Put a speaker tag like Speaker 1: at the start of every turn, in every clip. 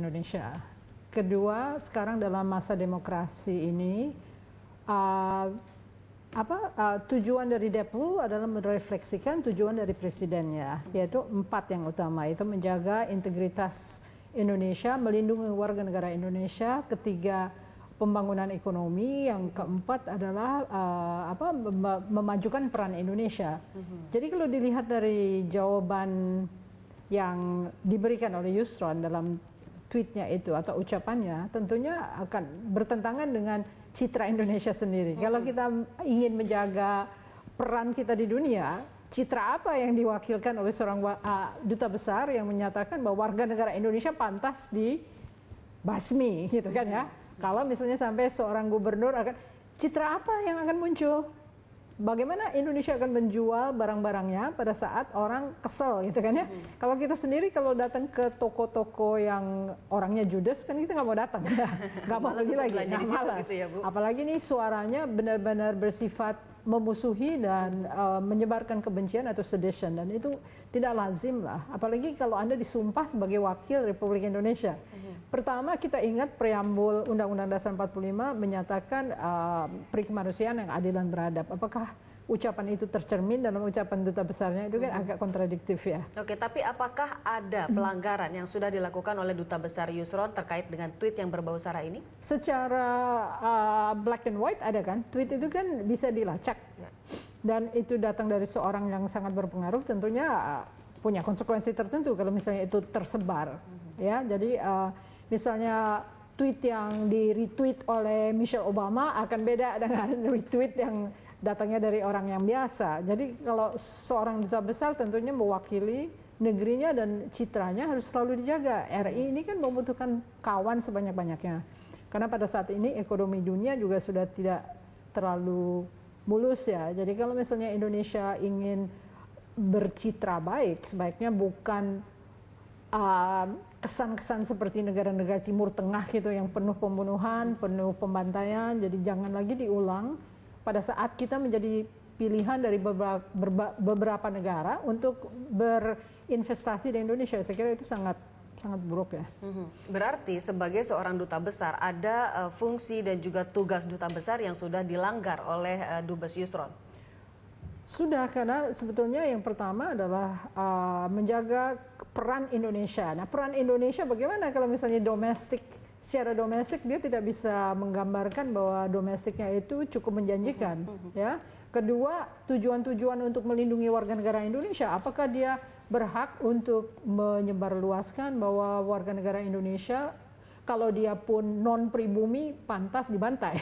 Speaker 1: Indonesia. Kedua, sekarang dalam masa demokrasi ini, tujuan dari Deplu adalah merefleksikan tujuan dari presidennya, yaitu 4 yang utama, itu menjaga integritas Indonesia, melindungi warga negara Indonesia. Ketiga, pembangunan ekonomi. Yang keempat adalah memajukan peran Indonesia. Jadi kalau dilihat dari jawaban yang diberikan oleh Yusron dalam tweetnya itu atau ucapannya, tentunya akan bertentangan dengan citra Indonesia sendiri. Kalau kita ingin menjaga peran kita di dunia, citra apa yang diwakilkan oleh seorang duta besar yang menyatakan bahwa warga negara Indonesia pantas dibasmi, gitu kan ya? Kalau misalnya sampai seorang gubernur akan, citra apa yang akan muncul? Bagaimana Indonesia akan menjual barang-barangnya pada saat orang kesel, gitu kan ya? Kalau kita sendiri kalau datang ke toko-toko yang orangnya judes, kan kita nggak mau datang, nggak mau pergi lagi, nggak malas. Gitu ya, Bu? Apalagi nih suaranya benar-benar bersifat memusuhi dan menyebarkan kebencian atau sedition, dan itu tidak lazim lah. Apalagi kalau Anda disumpah sebagai wakil Republik Indonesia. Pertama, kita ingat preambul Undang-Undang Dasar 45 menyatakan perikemanusiaan yang adil dan beradab. Apakah ucapan itu tercermin dalam ucapan duta besarnya? Itu kan agak kontradiktif ya.
Speaker 2: Oke, tapi apakah ada pelanggaran yang sudah dilakukan oleh duta besar Yusron terkait dengan tweet yang berbau sara ini?
Speaker 1: Secara black and white ada kan, tweet itu kan bisa dilacak. Dan itu datang dari seorang yang sangat berpengaruh, tentunya punya konsekuensi tertentu kalau misalnya itu tersebar. Ya, jadi misalnya tweet yang di-retweet oleh Michelle Obama akan beda dengan retweet yang datangnya dari orang yang biasa. Jadi kalau seorang duta besar tentunya mewakili negerinya dan citranya harus selalu dijaga. RI ini kan membutuhkan kawan sebanyak-banyaknya. Karena pada saat ini ekonomi dunia juga sudah tidak terlalu mulus ya. Jadi kalau misalnya Indonesia ingin bercitra baik, sebaiknya bukan kesan-kesan seperti negara-negara Timur Tengah gitu yang penuh pembunuhan, penuh pembantaian. Jadi jangan lagi diulang pada saat kita menjadi pilihan dari beberapa negara untuk berinvestasi di Indonesia. Saya kira itu sangat buruk ya.
Speaker 2: Berarti sebagai seorang duta besar ada fungsi dan juga tugas duta besar yang sudah dilanggar oleh Dubes Yusron.
Speaker 1: Sudah, karena sebetulnya yang pertama adalah menjaga peran Indonesia. Nah, peran Indonesia bagaimana kalau misalnya secara domestik dia tidak bisa menggambarkan bahwa domestiknya itu cukup menjanjikan, ya. Kedua, tujuan-tujuan untuk melindungi warga negara Indonesia, apakah dia berhak untuk menyebarluaskan bahwa warga negara Indonesia kalau dia pun non pribumi pantas dibantai?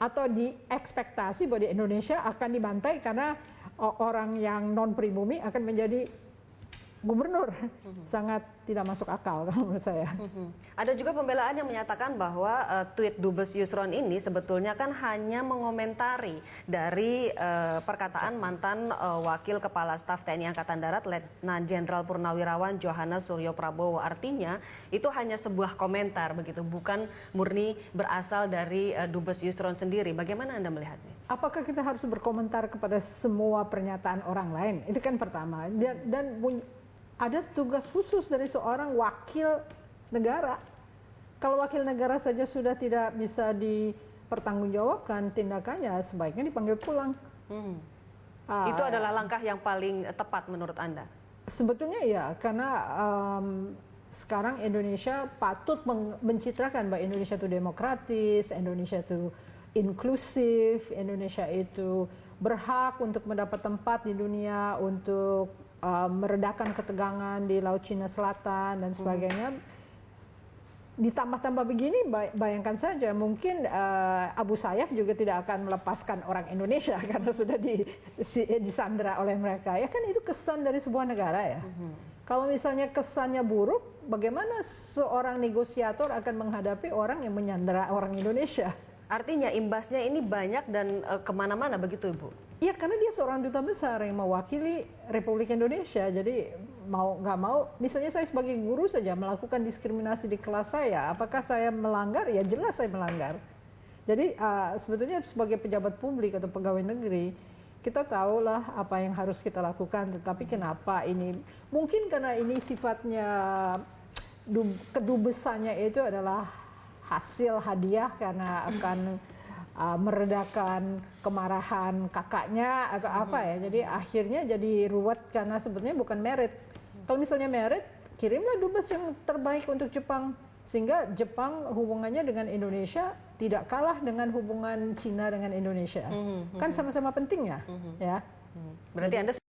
Speaker 1: Atau diekspektasi bahwa di Indonesia akan dibantai karena orang yang non pribumi akan menjadi gubernur. Sangat tidak masuk akal kalau menurut saya.
Speaker 2: Ada juga pembelaan yang menyatakan bahwa tweet Dubes Yusron ini sebetulnya kan hanya mengomentari dari perkataan mantan Wakil Kepala Staf TNI Angkatan Darat Letnan Jenderal Purnawirawan Johannes Suryo Prabowo. Artinya itu hanya sebuah komentar begitu, bukan murni berasal dari Dubes Yusron sendiri. Bagaimana Anda melihatnya?
Speaker 1: Apakah kita harus berkomentar kepada semua pernyataan orang lain? Itu kan pertama. Dan ada tugas khusus dari seorang wakil negara. Kalau wakil negara saja sudah tidak bisa dipertanggungjawabkan tindakannya, sebaiknya dipanggil pulang.
Speaker 2: Itu adalah langkah yang paling tepat menurut Anda? Sebetulnya
Speaker 1: ya, karena sekarang Indonesia patut mencitrakan bahwa Indonesia itu demokratis, Indonesia itu inklusif, Indonesia itu berhak untuk mendapat tempat di dunia, untuk meredakan ketegangan di Laut Cina Selatan dan sebagainya. Ditambah-tambah begini, bayangkan saja mungkin Abu Sayyaf juga tidak akan melepaskan orang Indonesia karena sudah disandera oleh mereka. Ya kan itu kesan dari sebuah negara ya. Kalau misalnya kesannya buruk, bagaimana seorang negosiator akan menghadapi orang yang menyandera orang Indonesia?
Speaker 2: Artinya imbasnya ini banyak dan kemana-mana begitu, Ibu?
Speaker 1: Iya, karena dia seorang duta besar yang mewakili Republik Indonesia. Jadi mau nggak mau, misalnya saya sebagai guru saja melakukan diskriminasi di kelas saya, apakah saya melanggar? Ya jelas saya melanggar. Jadi sebetulnya sebagai pejabat publik atau pegawai negeri, kita tahulah apa yang harus kita lakukan. Tetapi kenapa ini? Mungkin karena ini sifatnya kedubesannya itu adalah hasil hadiah karena akan meredakan kemarahan kakaknya atau apa ya. Jadi akhirnya jadi ruwet karena sebetulnya bukan merit. Kalau misalnya merit, kirimlah dubes yang terbaik untuk Jepang. Sehingga Jepang hubungannya dengan Indonesia tidak kalah dengan hubungan Cina dengan Indonesia. Kan sama-sama penting ya. Ya.
Speaker 2: Berarti Anda